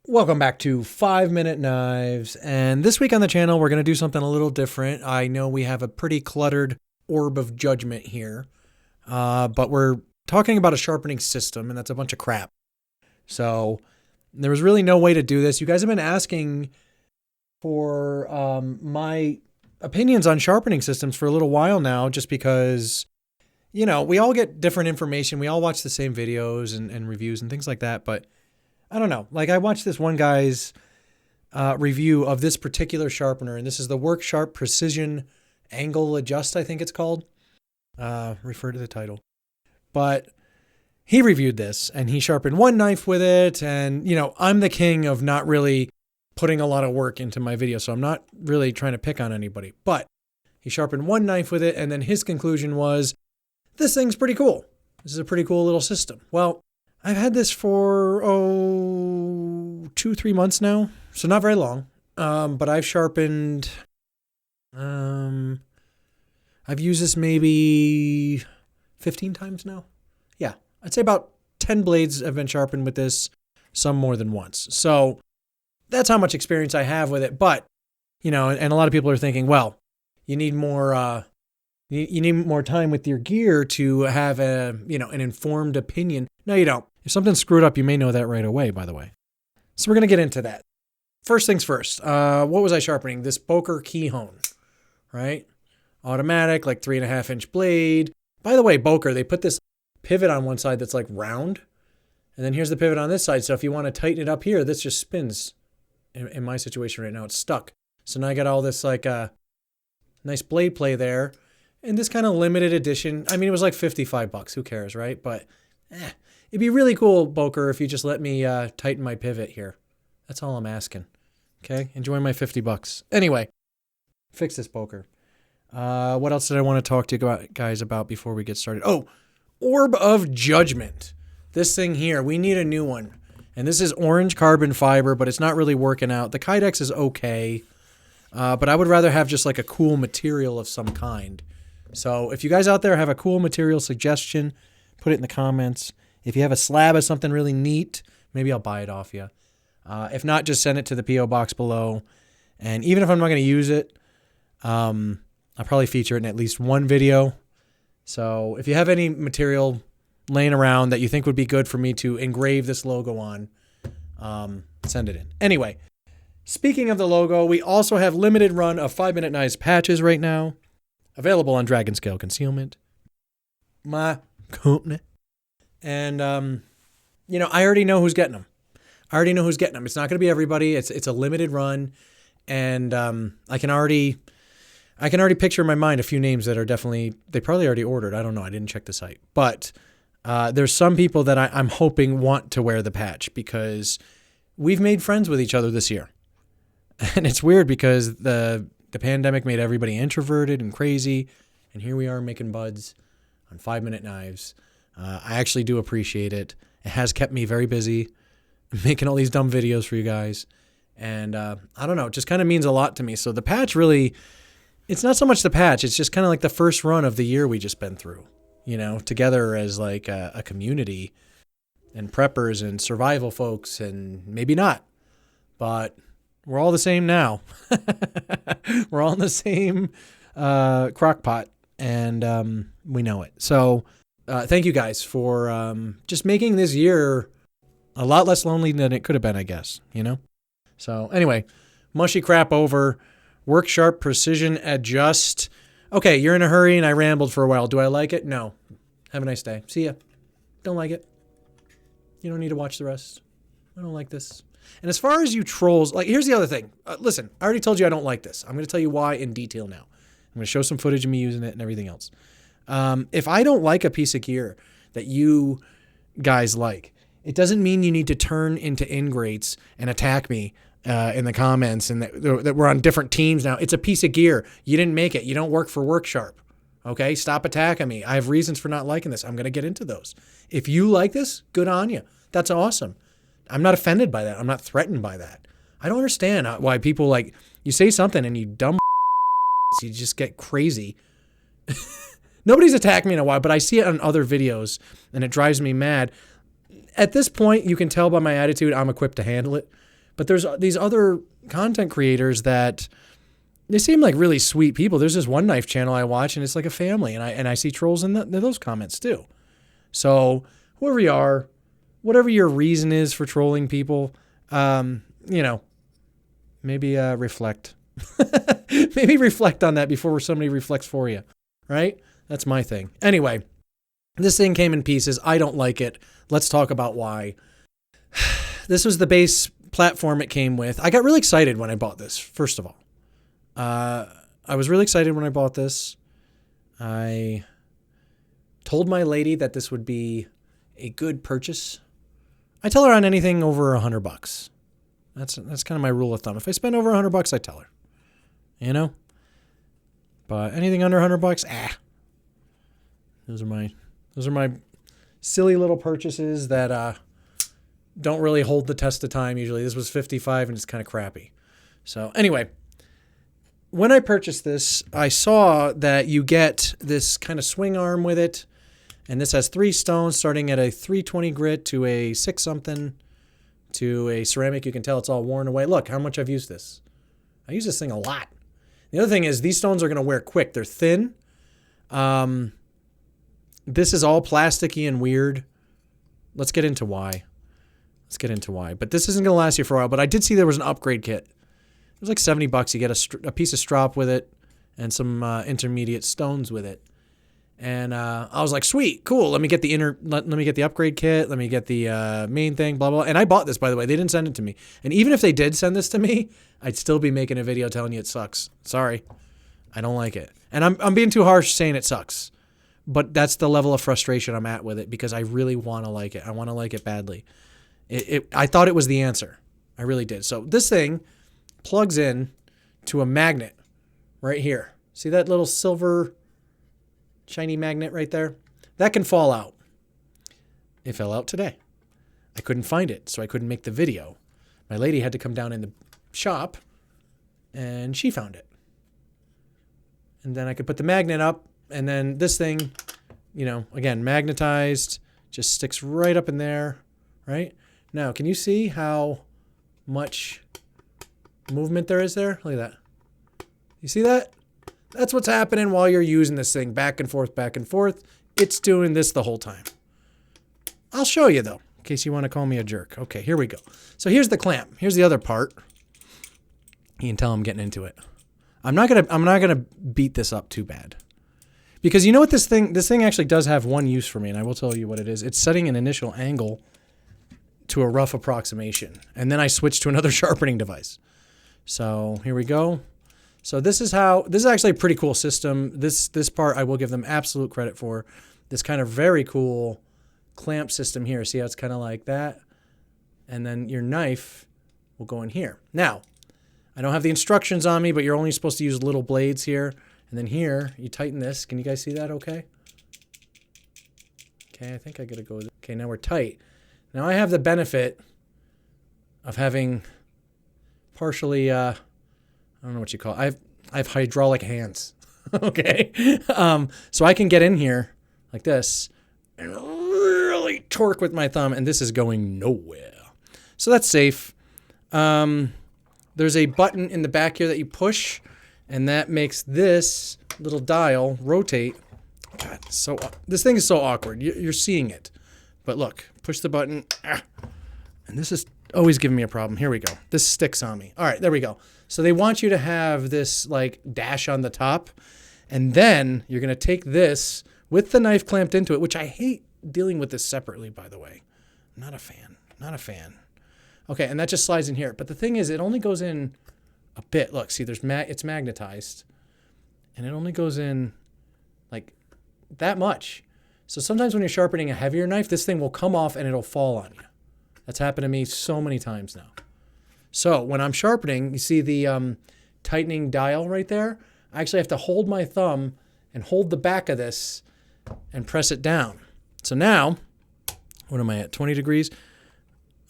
Welcome back to 5-Minute Knives, and this week on the channel we're going to do something a little different. I know we have a pretty cluttered orb of judgment here, but we're talking about a sharpening system, and that's a bunch of crap. So there was really no way to do this. You guys have been asking for my opinions on sharpening systems for a little while now, just because, you know, we all get different information. We all watch the same videos and reviews and things like that, but I don't know. Like, I watched this one guy's review of this particular sharpener, and this is the Worksharp Precision Angle Adjust, I think it's called. Refer to the title. But he reviewed this, and he sharpened one knife with it, and, you know, I'm the king of not really putting a lot of work into my video, so I'm not really trying to pick on anybody. But he sharpened one knife with it, and then his conclusion was, this thing's pretty cool. This is a pretty cool little system. Well, I've had this for, 2-3 months now, so not very long. But I've sharpened, I've used this maybe 15 times now. Yeah, I'd say about 10 blades have been sharpened with this, some more than once. So that's how much experience I have with it. But, you know, and a lot of people are thinking, well, you need more, you need more time with your gear to have an informed opinion. No, you don't. If something's screwed up, you may know that right away, by the way. So we're going to get into that. First things first, what was I sharpening? This Boker keyhone, right? Automatic, like 3.5-inch blade. By the way, Boker, they put this pivot on one side that's like round. And then here's the pivot on this side. So if you want to tighten it up here, this just spins. In my situation right now, it's stuck. So now I got all this like nice blade play there. And this kind of limited edition, I mean, it was like $55. Who cares, right? But it'd be really cool, Boker, if you just let me tighten my pivot here. That's all I'm asking. Okay? Enjoy my $50. Anyway, fix this, Boker. What else did I want to talk to you guys about before we get started? Oh, Orb of Judgment. This thing here, we need a new one. And this is orange carbon fiber, but it's not really working out. The Kydex is okay, but I would rather have just like a cool material of some kind. So if you guys out there have a cool material suggestion, put it in the comments. If you have a slab of something really neat, maybe I'll buy it off you. If not, just send it to the P.O. box below. And even if I'm not going to use it, I'll probably feature it in at least one video. So if you have any material laying around that you think would be good for me to engrave this logo on, send it in. Anyway, speaking of the logo, we also have limited run of 5-Minute Knives patches right now. Available on Dragon Scale Concealment. My company. And, you know, I already know who's getting them. It's not going to be everybody. It's a limited run. And I can already picture in my mind a few names that are they probably already ordered. I don't know. I didn't check the site. But there's some people that I'm hoping want to wear the patch because we've made friends with each other this year. And it's weird because the pandemic made everybody introverted and crazy, and here we are making buds on 5-Minute Knives. I actually do appreciate it. It has kept me very busy making all these dumb videos for you guys, and I don't know, it just kind of means a lot to me. So the patch really, it's not so much the patch, it's just kind of like the first run of the year we just been through, you know, together as like a community and preppers and survival folks, and maybe not, but we're all the same now. We're all in the same crock pot, and we know it. So thank you guys for just making this year a lot less lonely than it could have been, I guess, you know? So anyway, mushy crap over. Worksharp Precision Adjust. Okay, you're in a hurry and I rambled for a while. Do I like it? No. Have a nice day. See ya. Don't like it. You don't need to watch the rest. I don't like this. And as far as you trolls, like, here's the other thing. Listen, I already told you I don't like this. I'm going to tell you why in detail now. I'm going to show some footage of me using it and everything else. If I don't like a piece of gear that you guys like, it doesn't mean you need to turn into ingrates and attack me in the comments and that we're on different teams now. It's a piece of gear. You didn't make it. You don't work for Worksharp. Okay? Stop attacking me. I have reasons for not liking this. I'm going to get into those. If you like this, good on you. That's awesome. I'm not offended by that. I'm not threatened by that. I don't understand why people, like, you say something and you dumb you just get crazy. Nobody's attacked me in a while, but I see it on other videos and it drives me mad. At this point, you can tell by my attitude I'm equipped to handle it. But there's these other content creators that they seem like really sweet people. There's this one knife channel I watch, and it's like a family, and I see trolls in those comments too. So whoever you are, whatever your reason is for trolling people, you know, maybe reflect. Maybe reflect on that before somebody reflects for you, right? That's my thing. Anyway, this thing came in pieces. I don't like it. Let's talk about why. This was the base platform it came with. I got really excited when I bought this, first of all. I was really excited when I bought this. I told my lady that this would be a good purchase. I tell her on anything over $100. That's kind of my rule of thumb. If I spend over $100, I tell her. You know? But anything under $100, Those are my silly little purchases that don't really hold the test of time usually. This was $55 and it's kind of crappy. So anyway, when I purchased this, I saw that you get this kind of swing arm with it. And this has 3 stones starting at a 320 grit to a 6 something to a ceramic. You can tell it's all worn away. Look how much I've used this. I use this thing a lot. The other thing is these stones are going to wear quick. They're thin. This is all plasticky and weird. Let's get into why. But this isn't going to last you for a while. But I did see there was an upgrade kit. It was like $70. You get a piece of strop with it and some intermediate stones with it. And I was like, sweet, cool. Let me get the upgrade kit. Let me get the main thing, blah, blah. And I bought this, by the way. They didn't send it to me. And even if they did send this to me, I'd still be making a video telling you it sucks. Sorry. I don't like it. And I'm being too harsh saying it sucks. But that's the level of frustration I'm at with it because I really want to like it. I want to like it badly. I thought it was the answer. I really did. So this thing plugs in to a magnet right here. See that little silver shiny magnet right there? That can fall out. It fell out today. I couldn't find it, so I couldn't make the video. My lady had to come down in the shop, and she found it. And then I could put the magnet up, and then this thing, you know, again, magnetized, just sticks right up in there, right? Now, can you see how much movement there is there? Look at that. You see that? That's what's happening while you're using this thing back and forth, back and forth. It's doing this the whole time. I'll show you though, in case you want to call me a jerk. Okay, here we go. So here's the clamp. Here's the other part. You can tell I'm getting into it. I'm not gonna beat this up too bad. Because you know what this thing actually does have one use for me, and I will tell you what it is. It's setting an initial angle to a rough approximation. And then I switch to another sharpening device. So here we go. So this is actually a pretty cool system. This part I will give them absolute credit for. This kind of very cool clamp system here. See how it's kind of like that? And then your knife will go in here. Now, I don't have the instructions on me, but you're only supposed to use little blades here. And then here, you tighten this. Can you guys see that okay? Okay, I think I gotta go. Okay, now we're tight. Now I have the benefit of having partially, I don't know what you call it. I have hydraulic hands. Okay. So I can get in here like this and really torque with my thumb, and this is going nowhere. So that's safe. There's a button in the back here that you push, and that makes this little dial rotate. God, this thing is so awkward. You're seeing it. But look, push the button. And this is always giving me a problem. Here we go. This sticks on me. All right, there we go. So they want you to have this like dash on the top. And then you're going to take this with the knife clamped into it, which I hate dealing with this separately, by the way. Not a fan. Not a fan. Okay, and that just slides in here. But the thing is, it only goes in a bit. Look, see, it's magnetized. And it only goes in like that much. So sometimes when you're sharpening a heavier knife, this thing will come off and it'll fall on you. That's happened to me so many times now. So when I'm sharpening, you see the tightening dial right there? I actually have to hold my thumb and hold the back of this and press it down. So now, what am I at, 20 degrees?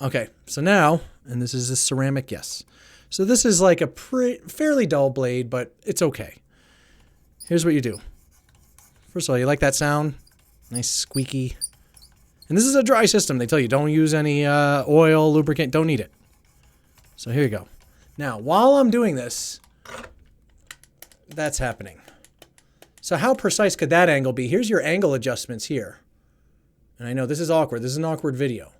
Okay, so now, and this is a ceramic, yes. So this is like a fairly dull blade, but it's okay. Here's what you do. First of all, you like that sound? Nice squeaky. And this is a dry system. They tell you don't use any oil, lubricant, don't need it. So here you go. Now, while I'm doing this, that's happening. So how precise could that angle be? Here's your angle adjustments here. And I know this is awkward. This is an awkward video.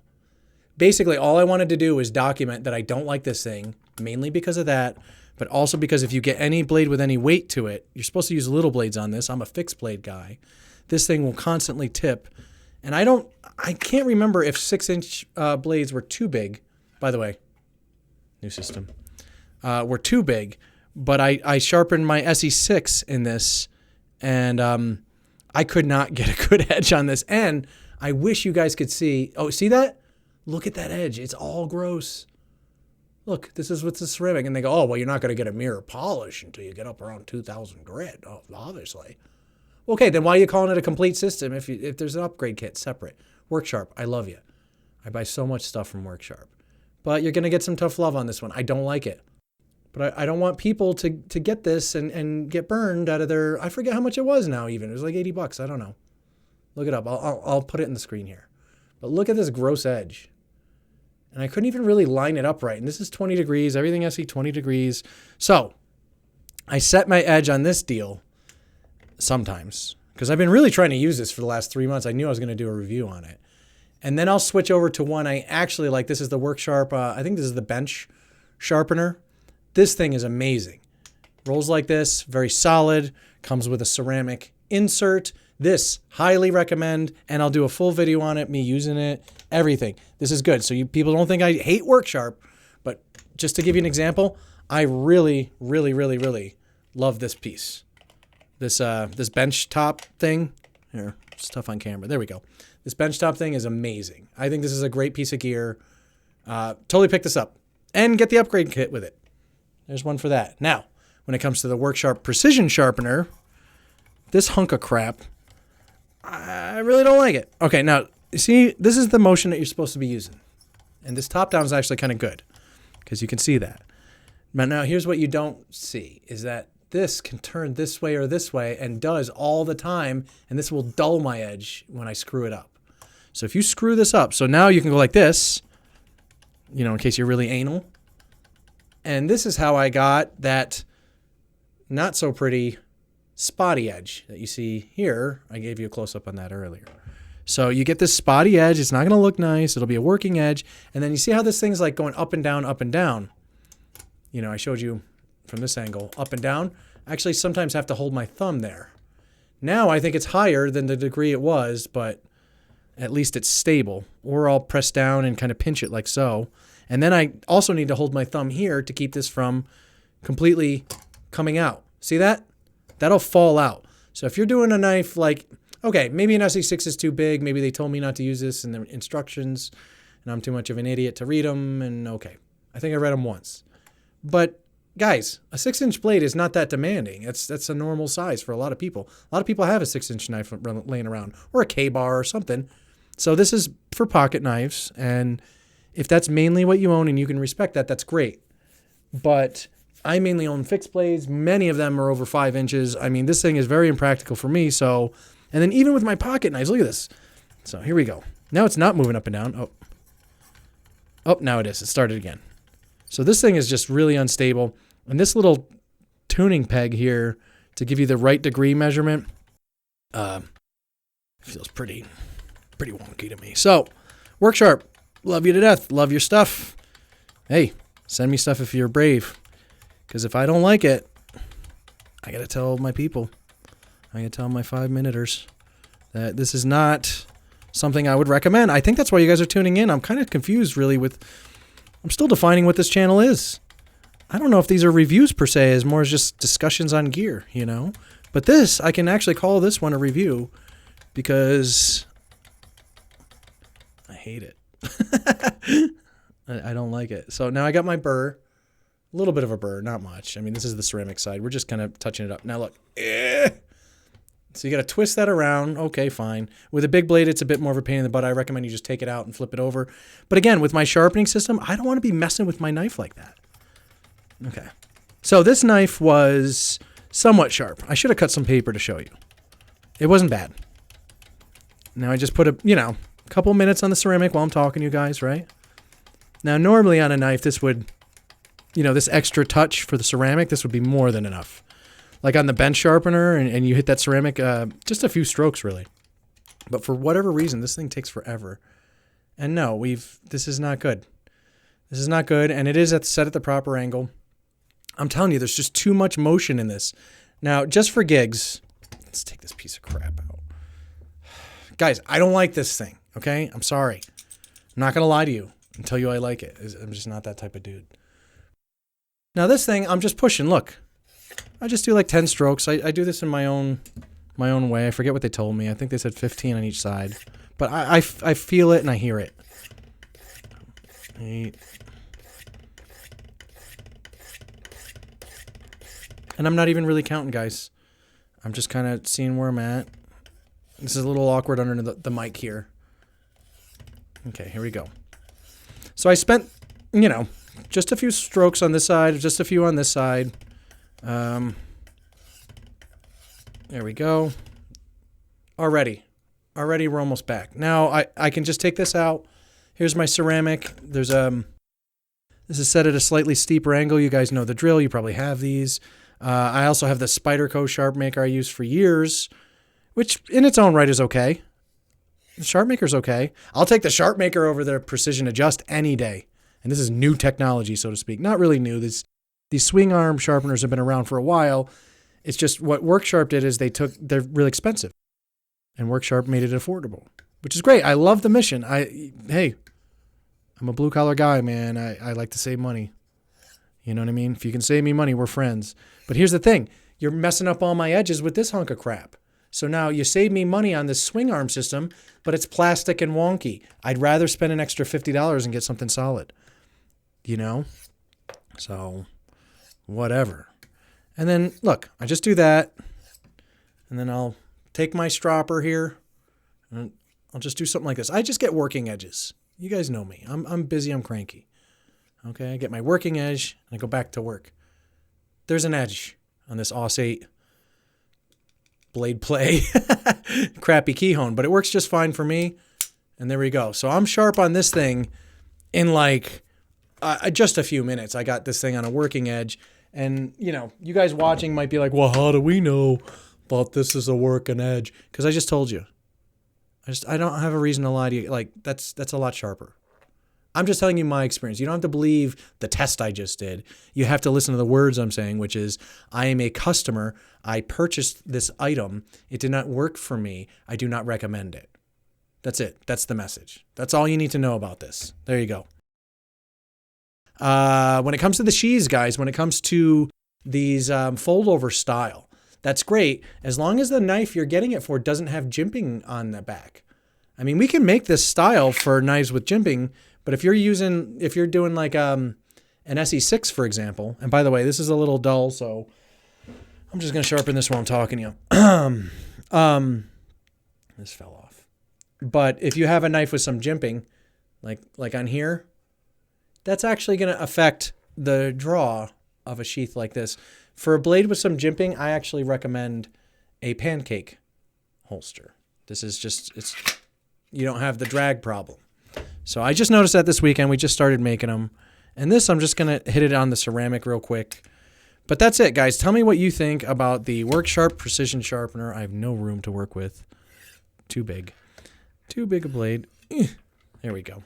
Basically, all I wanted to do was document that I don't like this thing, mainly because of that, but also because if you get any blade with any weight to it, you're supposed to use little blades on this. I'm a fixed blade guy. This thing will constantly tip. And I can't remember if 6-inch blades were too big. By the way, new system. Were too big, but I sharpened my SE6 in this, and I could not get a good edge on this. And I wish you guys could see. Oh, see that? Look at that edge. It's all gross. Look, this is what's the ceramic. And they go, oh, well, you're not going to get a mirror polish until you get up around 2,000 grit, obviously. Okay, then why are you calling it a complete system if there's an upgrade kit separate? Worksharp, I love you. I buy so much stuff from Worksharp. But you're going to get some tough love on this one. I don't like it. But I don't want people to get this and get burned out of their... I forget how much it was now even. It was like 80 bucks. I don't know. Look it up. I'll put it in the screen here. But look at this gross edge. And I couldn't even really line it up right. And this is 20 degrees. Everything I see 20 degrees. So I set my edge on this deal sometimes because I've been really trying to use this for the last 3 months. I knew I was going to do a review on it. And then I'll switch over to one I actually like. This is the Worksharp. I think this is the bench sharpener. This thing is amazing. Rolls like this, very solid, comes with a ceramic insert. This, highly recommend, and I'll do a full video on it, me using it, everything. This is good. So you people don't think I hate Worksharp, but just to give you an example, I really, really, really, really love this piece. This bench top thing. Here, stuff on camera. There we go. This bench top thing is amazing. I think this is a great piece of gear. Totally pick this up and get the upgrade kit with it. There's one for that. Now, when it comes to the Worksharp Precision Sharpener, this hunk of crap, I really don't like it. Okay, now, see, this is the motion that you're supposed to be using. And this top down is actually kind of good because you can see that. But now, here's what you don't see is that this can turn this way or this way and does all the time, and this will dull my edge when I screw it up. So if you screw this up, so now you can go like this, you know, in case you're really anal. And this is how I got that not so pretty spotty edge that you see here. I gave you a close-up on that earlier. So you get this spotty edge. It's not going to look nice. It'll be a working edge. And then you see how this thing's like going up and down, up and down. You know, I showed you from this angle, up and down. I actually sometimes have to hold my thumb there. Now I think it's higher than the degree it was, but at least it's stable. Or I'll press down and kind of pinch it like so. And then I also need to hold my thumb here to keep this from completely coming out. See that? That'll fall out. So if you're doing a knife like, okay, maybe an SE6 is too big. Maybe they told me not to use this in the instructions and I'm too much of an idiot to read them. And okay, I think I read them once. But guys, a 6-inch blade is not that demanding. That's a normal size for a lot of people. A lot of people have a 6-inch knife laying around or a K-bar or something. So this is for pocket knives. And if that's mainly what you own and you can respect that, that's great. But I mainly own fixed blades. Many of them are over 5 inches. I mean, this thing is very impractical for me. So, and then even with my pocket knives, look at this. So here we go. Now it's not moving up and down. Oh, now it is. It started again. So this thing is just really unstable. And this little tuning peg here to give you the right degree measurement feels pretty wonky to me. So, Worksharp, love you to death. Love your stuff. Hey, send me stuff if you're brave. Because if I don't like it, I got to tell my people. I got to tell my 5-minuters that this is not something I would recommend. I think that's why you guys are tuning in. I'm kind of confused, really, I'm still defining what this channel is. I don't know if these are reviews per se, as more as just discussions on gear, you know? But this, I can actually call this one a review because I hate it. I don't like it. So now I got my burr. A little bit of a burr, not much. I mean, this is the ceramic side. We're just kind of touching it up. Now look. So you got to twist that around. Okay, fine. With a big blade, it's a bit more of a pain in the butt. I recommend you just take it out and flip it over. But again, with my sharpening system, I don't want to be messing with my knife like that. Okay. So this knife was somewhat sharp. I should have cut some paper to show you. It wasn't bad. Now I just put a couple minutes on the ceramic while I'm talking to you guys, right? Now normally on a knife, this would this extra touch for the ceramic, this would be more than enough. Like on the bench sharpener and you hit that ceramic, just a few strokes really. But for whatever reason, this thing takes forever. And no, this is not good. This is not good, and it is set at the proper angle. I'm telling you, there's just too much motion in this. Now, just for gigs, let's take this piece of crap out. Guys, I don't like this thing, okay? I'm sorry. I'm not going to lie to you and tell you I like it. I'm just not that type of dude. Now, this thing, I'm just pushing. Look, I just do like 10 strokes. I do this in my own way. I forget what they told me. I think they said 15 on each side. But I feel it and I hear it. 8. And I'm not even really counting, guys. I'm just kind of seeing where I'm at. This is a little awkward under the mic here. Okay, here we go. So I spent, just a few strokes on this side, just a few on this side. There we go. Already we're almost back. Now I can just take this out. Here's my ceramic. This is set at a slightly steeper angle. You guys know the drill. You probably have these. I also have the Spyderco Sharp Maker I used for years, which in its own right is okay. The Sharp Maker's okay. I'll take the Sharp Maker over the Precision Adjust any day. And this is new technology, so to speak. Not really new. These swing arm sharpeners have been around for a while. It's just what Worksharp did is they're really expensive. And Worksharp made it affordable, which is great. I love the mission. Hey, I'm a blue collar guy, man. I like to save money. You know what I mean? If you can save me money, we're friends. But here's the thing. You're messing up all my edges with this hunk of crap. So now you save me money on this swing arm system, but it's plastic and wonky. I'd rather spend an extra $50 and get something solid. So, whatever. And then, look, I just do that. And then I'll take my stropper here. And I'll just do something like this. I just get working edges. You guys know me. I'm busy. I'm cranky. Okay, I get my working edge, and I go back to work. There's an edge on this Aus 8 blade play. Crappy keyhone, but it works just fine for me. And there we go. So I'm sharp on this thing in like just a few minutes. I got this thing on a working edge. And, you guys watching might be like, well, how do we know that this is a working edge? Because I just told you. I don't have a reason to lie to you. Like, that's a lot sharper. I'm just telling you my experience. You don't have to believe the test I just did. You have to listen to the words I'm saying, which is, I am a customer. I purchased this item. It did not work for me. I do not recommend it. That's it. That's the message. That's all you need to know about this. There you go. When it comes to the sheaths, guys, when it comes to these fold-over style, that's great as long as the knife you're getting it for doesn't have jimping on the back. I mean, we can make this style for knives with jimping, but if you're doing like an SE6, for example, and by the way, this is a little dull, so I'm just going to sharpen this while I'm talking to you. This fell off. But if you have a knife with some jimping, like on here, that's actually going to affect the draw of a sheath like this. For a blade with some jimping, I actually recommend a pancake holster. This is just, you don't have the drag problem. So I just noticed that this weekend. We just started making them. And this, I'm just going to hit it on the ceramic real quick. But that's it, guys. Tell me what you think about the Worksharp Precision Sharpener. I have no room to work with. Too big. Too big a blade. There we go.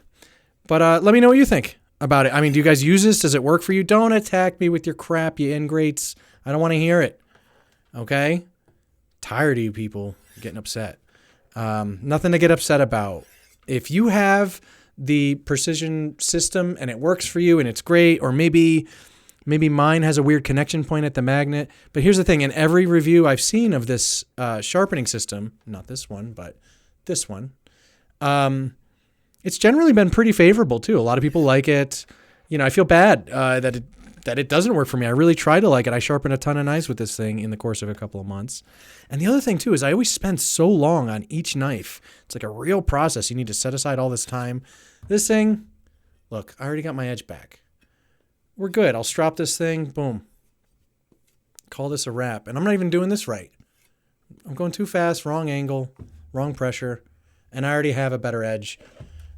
But let me know what you think about it. I mean, do you guys use this? Does it work for you? Don't attack me with your crap, you ingrates. I don't want to hear it. Okay? Tired of you people getting upset. Nothing to get upset about. If you have the precision system and it works for you and it's great, or maybe mine has a weird connection point at the magnet. But here's the thing. In every review I've seen of this sharpening system, not this one, but this one, it's generally been pretty favorable too. A lot of people like it. I feel bad that it doesn't work for me. I really try to like it. I sharpen a ton of knives with this thing in the course of a couple of months. And the other thing too is I always spend so long on each knife. It's like a real process. You need to set aside all this time. This thing, look, I already got my edge back. We're good. I'll strap this thing. Boom. Call this a wrap. And I'm not even doing this right. I'm going too fast, wrong angle, wrong pressure, and I already have a better edge.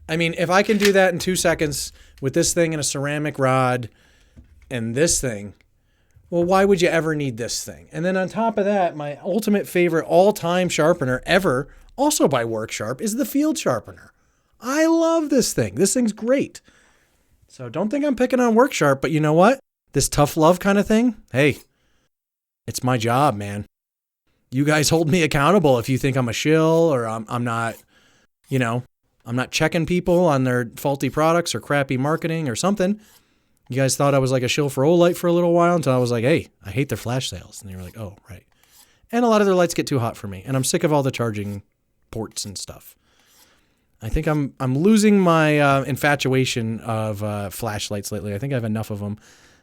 I mean, if I can do that in 2 seconds with this thing and a ceramic rod, And this thing, well, why would you ever need this thing? And then on top of that, my ultimate favorite all-time sharpener ever, also by Worksharp, is the Field Sharpener. I love this thing. This thing's great. So don't think I'm picking on Worksharp, but you know what? This tough love kind of thing, hey, it's my job, man. You guys hold me accountable if you think I'm a shill or I'm not, I'm not checking people on their faulty products or crappy marketing or something. You guys thought I was like a shill for Olight for a little while until I was like, hey, I hate their flash sales. And they were like, oh, right. And a lot of their lights get too hot for me. And I'm sick of all the charging ports and stuff. I think I'm losing my infatuation of flashlights lately. I think I have enough of them.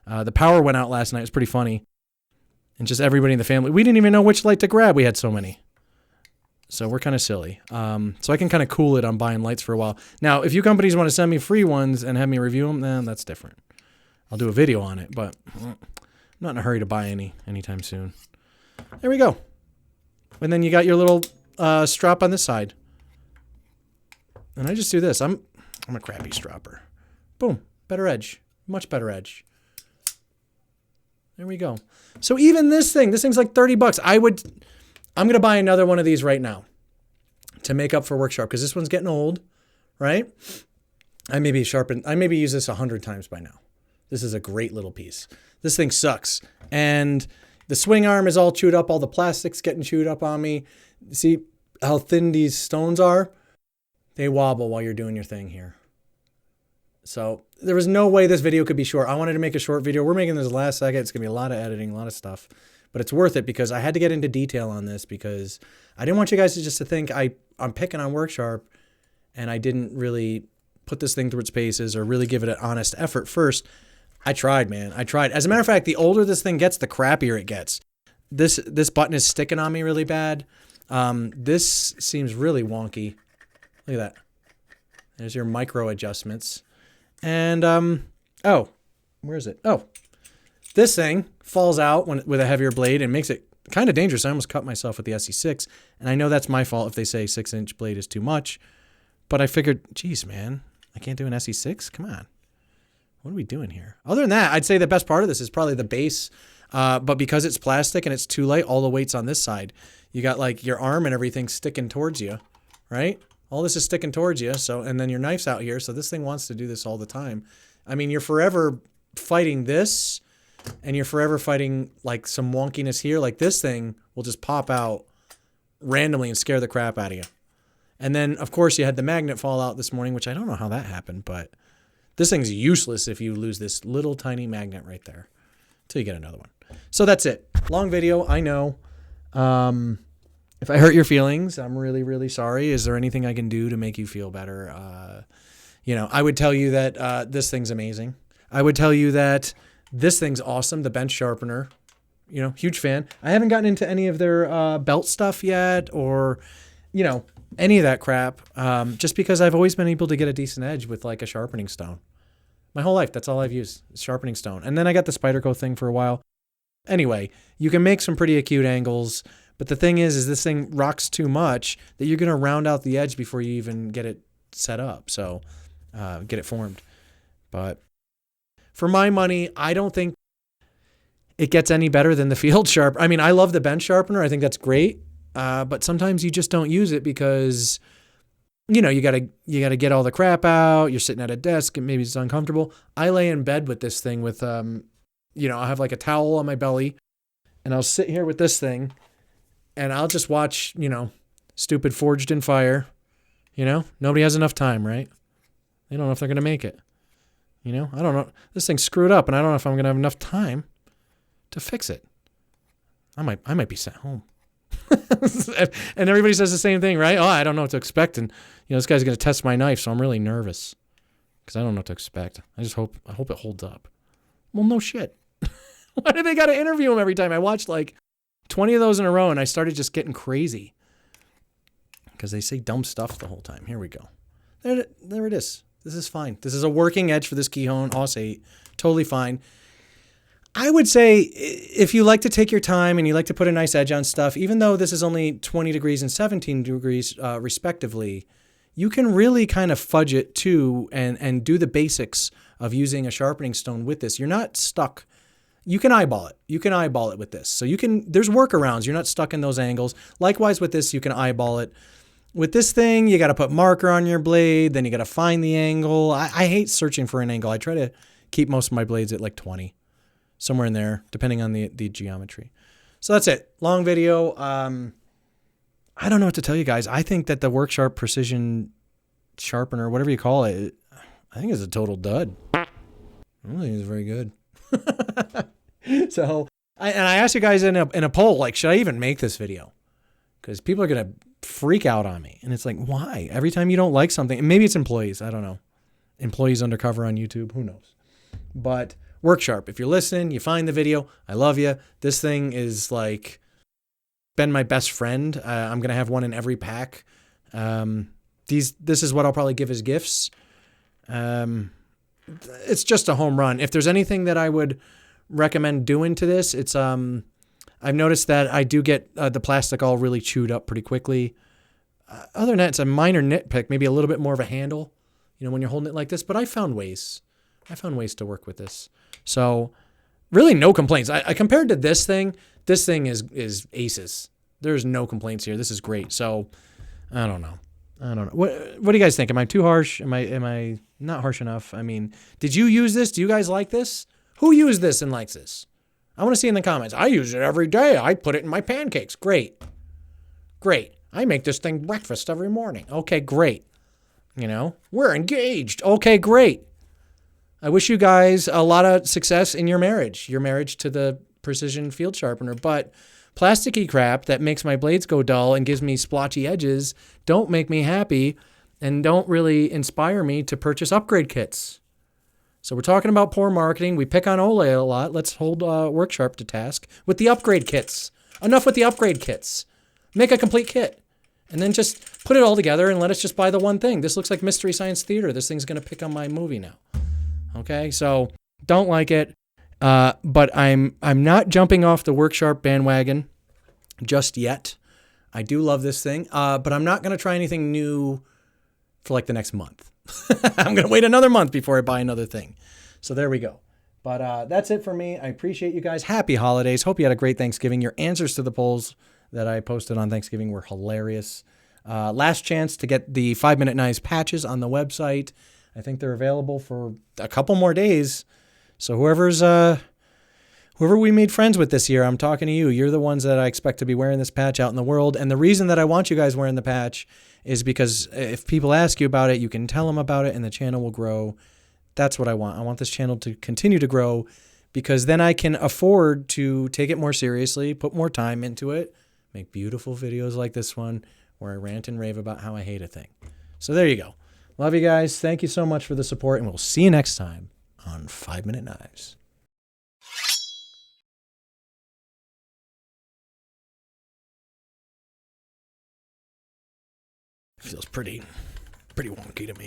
The power went out last night. It was pretty funny. And just everybody in the family, we didn't even know which light to grab. We had so many. So we're kind of silly. So I can kind of cool it on buying lights for a while. Now, if you companies want to send me free ones and have me review them, then that's different. I'll do a video on it, but I'm not in a hurry to buy any anytime soon. There we go. And then you got your little strap on this side. And I just do this. I'm a crappy stropper. Boom. Better edge. Much better edge. There we go. So even this thing's like $30. I'm going to buy another one of these right now to make up for Worksharp because this one's getting old, right? I maybe use this 100 times by now. This is a great little piece. This thing sucks. And the swing arm is all chewed up. All the plastic's getting chewed up on me. See how thin these stones are? They wobble while you're doing your thing here. So there was no way this video could be short. I wanted to make a short video. We're making this last second. It's going to be a lot of editing, a lot of stuff. But it's worth it because I had to get into detail on this because I didn't want you guys to think I'm picking on Worksharp and I didn't really put this thing through its paces or really give it an honest effort first. I tried, man. I tried. As a matter of fact, the older this thing gets, the crappier it gets. This button is sticking on me really bad. This seems really wonky. Look at that. There's your micro adjustments. And, oh, where is it? Oh, this thing falls out with a heavier blade and makes it kind of dangerous. I almost cut myself with the SE6. And I know that's my fault if they say 6-inch blade is too much. But I figured, geez, man, I can't do an SE6? Come on. What are we doing here? Other than that, I'd say the best part of this is probably the base. But because it's plastic and it's too light, all the weight's on this side. You got like your arm and everything sticking towards you, right? All this is sticking towards you. So, and then your knife's out here. So this thing wants to do this all the time. I mean, you're forever fighting this and you're forever fighting like some wonkiness here. Like this thing will just pop out randomly and scare the crap out of you. And then of course you had the magnet fall out this morning, which I don't know how that happened, but this thing's useless if you lose this little tiny magnet right there until you get another one. So that's it. Long video, I know. If I hurt your feelings, I'm really, really sorry. Is there anything I can do to make you feel better? I would tell you that this thing's amazing. I would tell you that this thing's awesome, the bench sharpener. Huge fan. I haven't gotten into any of their belt stuff yet or, any of that crap, just because I've always been able to get a decent edge with like a sharpening stone. My whole life, that's all I've used, is sharpening stone. And then I got the Spyderco thing for a while. Anyway, you can make some pretty acute angles, but the thing is this thing rocks too much that you're going to round out the edge before you even get it set up, so get it formed. But for my money, I don't think it gets any better than the Field Sharp. I mean, I love the bench sharpener. I think that's great. But sometimes you just don't use it because, you gotta get all the crap out. You're sitting at a desk and maybe it's uncomfortable. I lay in bed with this thing with, I have like a towel on my belly and I'll sit here with this thing and I'll just watch, stupid Forged in Fire. Nobody has enough time, right? They don't know if they're going to make it. I don't know. This thing's screwed up and I don't know if I'm going to have enough time to fix it. I might be sent home. And everybody says the same thing, right? Oh, I don't know what to expect. And, this guy's going to test my knife. So I'm really nervous because I don't know what to expect. I hope it holds up. Well, no shit. Why do they got to interview him every time? I watched like 20 of those in a row and I started just getting crazy because they say dumb stuff the whole time. Here we go. There it is. This is fine. This is a working edge for this Keyhone Aus 8. Totally fine. I would say if you like to take your time and you like to put a nice edge on stuff, even though this is only 20 degrees and 17 degrees respectively, you can really kind of fudge it too and do the basics of using a sharpening stone with this. You're not stuck. You can eyeball it. You can eyeball it with this. So there's workarounds. You're not stuck in those angles. Likewise with this, you can eyeball it. With this thing, you got to put marker on your blade. Then you got to find the angle. I hate searching for an angle. I try to keep most of my blades at like 20, somewhere in there, depending on the geometry. So that's it. Long video. I don't know what to tell you guys. I think that the Worksharp Precision Sharpener, whatever you call it, I think it's a total dud. I don't think it's very good. So, I asked you guys in a poll, like, should I even make this video? Because people are going to freak out on me. And it's like, why? Every time you don't like something, and maybe it's employees. I don't know. Employees undercover on YouTube. Who knows? But Worksharp, if you're listening, you find the video, I love you. This thing is like been my best friend. I'm going to have one in every pack. This is what I'll probably give as gifts. It's just a home run. If there's anything that I would recommend doing to this, it's I've noticed that I do get the plastic all really chewed up pretty quickly. Other than that, it's a minor nitpick, maybe a little bit more of a handle, when you're holding it like this. But I found ways to work with this. So really no complaints. I compared to this thing is aces. There's no complaints here. This is great. So I don't know. What do you guys think? Am I too harsh? Am I not harsh enough? I mean, did you use this? Do you guys like this? Who used this and likes this? I want to see in the comments. I use it every day. I put it in my pancakes. Great. I make this thing breakfast every morning. Okay, great. We're engaged. Okay, great. I wish you guys a lot of success in your marriage to the precision field sharpener. But plasticky crap that makes my blades go dull and gives me splotchy edges don't make me happy and don't really inspire me to purchase upgrade kits. So we're talking about poor marketing. We pick on Ole a lot. Let's hold Worksharp to task with the upgrade kits. Enough with the upgrade kits. Make a complete kit. And then just put it all together and let us just buy the one thing. This looks like Mystery Science Theater. This thing's going to pick on my movie now. Okay, so don't like it. But I'm not jumping off the Worksharp bandwagon just yet. I do love this thing, but I'm not going to try anything new for like the next month. I'm going to wait another month before I buy another thing. So there we go. But that's it for me. I appreciate you guys. Happy holidays. Hope you had a great Thanksgiving. Your answers to the polls that I posted on Thanksgiving were hilarious. Last chance to get the 5-minute knives patches on the website. I think they're available for a couple more days. So whoever we made friends with this year, I'm talking to you. You're the ones that I expect to be wearing this patch out in the world. And the reason that I want you guys wearing the patch is because if people ask you about it, you can tell them about it and the channel will grow. That's what I want. I want this channel to continue to grow because then I can afford to take it more seriously, put more time into it, make beautiful videos like this one where I rant and rave about how I hate a thing. So there you go. Love you guys. Thank you so much for the support, and we'll see you next time on 5-Minute Knives. Feels pretty wonky to me.